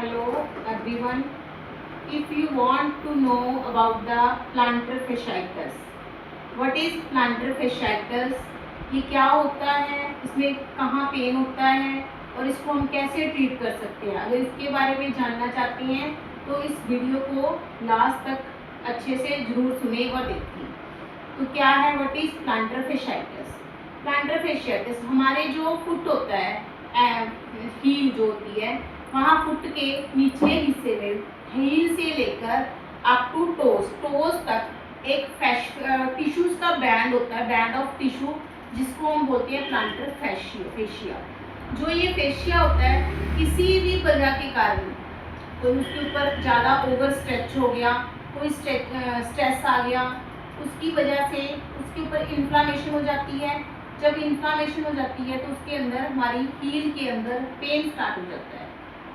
Hello everyone. If you want to know about the plantar fasciitis, what is plantar fasciitis? ये क्या होता है, इसमें कहाँ पेन होता है और इसको हम कैसे ट्रीट कर सकते हैं। अगर इसके बारे में जानना चाहते हैं तो इस वीडियो को लास्ट तक अच्छे से जरूर सुने और देखें। तो क्या है, what is planter fasciitis? Planter fasciitis हमारे जो फुट होता है, हील जो होती है, वहाँ फुट के निचले हिस्से में हील से लेकर अप टू टोज तक एक टिश्यूज का बैंड होता है, बैंड ऑफ टिश्यू, जिसको हम बोलते हैं प्लांटर फेशिया। जो ये फेशिया होता है, किसी भी वजह के कारण तो उसके ऊपर ज़्यादा ओवर स्ट्रेच हो गया, कोई स्ट्रेस आ गया, उसकी वजह से उसके ऊपर इन्फ्लामेशन हो जाती है। जब इन्फ्लामेशन हो जाती है तो उसके अंदर हमारी हील के अंदर पेन स्टार्ट हो जाता है।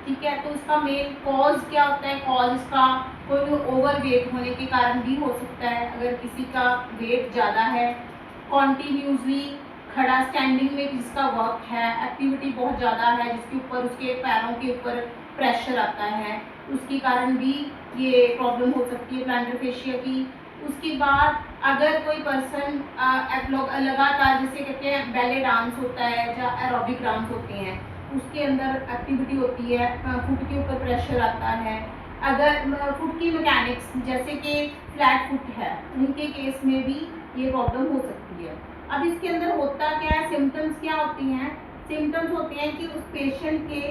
ठीक है, तो इसका मेन कॉज क्या होता है? कॉज इसका कोई ओवर वेट होने के कारण भी हो सकता है। अगर किसी का वेट ज़्यादा है, कॉन्टीन्यूसली खड़ा स्टैंडिंग में जिसका वर्क है, एक्टिविटी बहुत ज़्यादा है, जिसके ऊपर उसके पैरों के ऊपर प्रेशर आता है, उसके कारण भी ये प्रॉब्लम हो सकती है प्लांटर फेशिया की। उसके बाद अगर कोई पर्सन लगातार, जैसे कहते हैं बैले डांस होता है या एरोबिक डांस होते हैं, उसके अंदर एक्टिविटी होती है, फुट के ऊपर प्रेशर आता है। अगर फुट की मैकेनिक्स जैसे कि फ्लैट फुट है, उनके केस में भी ये प्रॉब्लम हो सकती है। अब इसके अंदर होता क्या है, सिम्टम्स क्या होती हैं? सिम्टम्स होते हैं कि उस पेशेंट के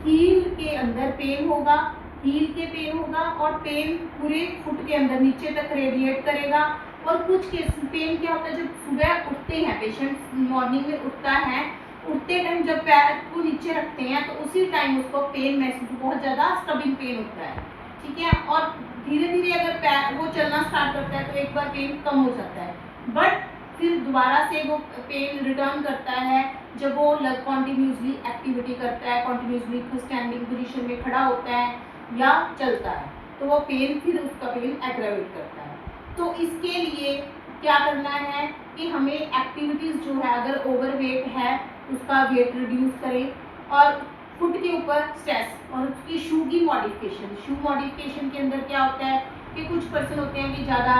हील के अंदर पेन होगा, हील के पेन होगा और पेन पूरे फुट के अंदर नीचे तक रेडिएट करेगा। और कुछ केस पेन क्या होता है, जब सुबह उठते हैं, पेशेंट मॉर्निंग में उठता है, उठते टाइम जब पैर को नीचे रखते हैं तो उसी टाइम उसको पेन महसूस, बहुत ज़्यादा स्टबिंग पेन होता है। ठीक है, और धीरे धीरे अगर पैर वो चलना स्टार्ट करता है तो एक बार पेन कम हो जाता है, बट फिर दोबारा से वो पेन रिटर्न करता है जब वो कॉन्टिन्यूसली एक्टिविटी करता है, कॉन्टिन्यूसली स्टैंडिंग पोजीशन में खड़ा होता है या चलता है, तो वो पेन फिर उसका पेन एग्रावेट करता है। तो इसके लिए क्या करना है कि हमें एक्टिविटीज़ जो है, अगर ओवरवेट है उसका वेट रिड्यूस करें और फुट के ऊपर स्ट्रेस और उसकी शू की मॉडिफिकेशन। शू मॉडिफिकेशन के अंदर क्या होता है कि कुछ पर्सन होते हैं कि ज़्यादा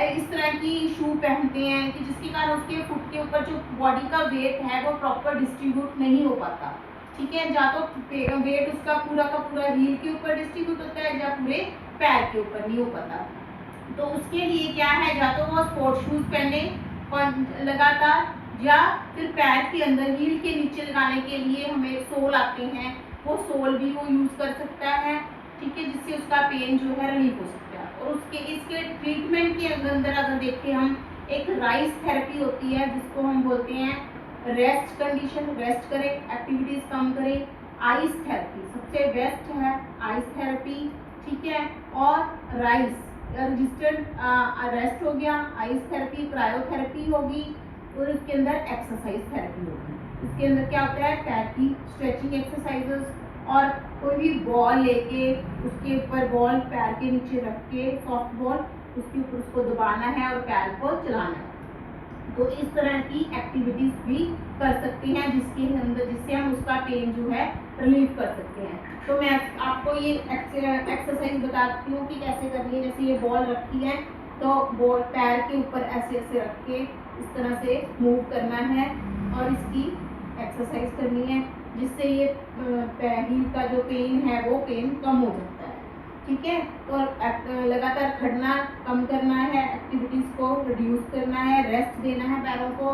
इस तरह की शू पहनते हैं कि जिसके कारण उसके फुट के ऊपर जो बॉडी का वेट है वो प्रॉपर डिस्ट्रीब्यूट नहीं हो पाता। ठीक है, या तो वेट उसका पूरा का पूरा हील के ऊपर डिस्ट्रीब्यूट होता है या पूरे पैर के ऊपर नहीं हो पाता। तो उसके लिए क्या है, या तो वो स्पोर्ट्स शूज पहने लगातार, या फिर पैर के अंदर हील के नीचे लगाने के लिए हमें सोल आते हैं, वो सोल भी वो यूज़ कर सकता है। ठीक है, जिससे उसका पेन जो है रिलीफ हो सकता है। और उसके इसके ट्रीटमेंट के अंदर अगर देखें हम, एक राइस थेरेपी होती है जिसको हम बोलते हैं रेस्ट कंडीशन, रेस्ट करें, एक्टिविटीज़ कम करें। आइस थेरेपी सबसे बेस्ट है, आइस थेरेपी। ठीक है, और राइस रजिस्टर्ड रेस्ट हो गया, आइस थेरेपी, क्रायोथेरेपी होगी, और इसके अंदर एक्सरसाइज थेरेपी होगी। इसके अंदर क्या होता है, पैर की स्ट्रेचिंग एक्सरसाइजेस, और कोई भी बॉल लेके उसके ऊपर बॉल पैर के नीचे रख के, सॉफ्ट बॉल उसके ऊपर उसको दबाना है और पैर को चलाना है। तो इस तरह की एक्टिविटीज भी कर सकते हैं जिसके अंदर, जिससे हम उसका पेन जो है रिलीव कर सकते हैं। तो मैं आपको ये एक्सरसाइज बताती हूँ कि कैसे करनी है। जैसे ये बॉल रखी है तो बॉल पैर के ऊपर ऐसे ऐसे रख के इस तरह से मूव करना है और इसकी एक्सरसाइज करनी है, जिससे ये हील का जो पेन है वो पेन कम हो जाता है। ठीक है, और लगातार खड़ना कम करना है, एक्टिविटीज़ को रिड्यूस करना है, रेस्ट देना है पैरों को।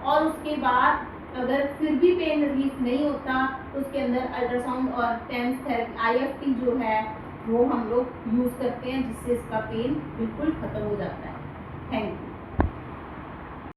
और उसके बाद अगर फिर भी पेन रिलीफ नहीं होता तो उसके अंदर अल्ट्रासाउंड और टेंस थेरेपी IFT जो है वो हम लोग यूज़ करते हैं, जिससे इसका पेन बिल्कुल ख़त्म हो जाता है। Thank you.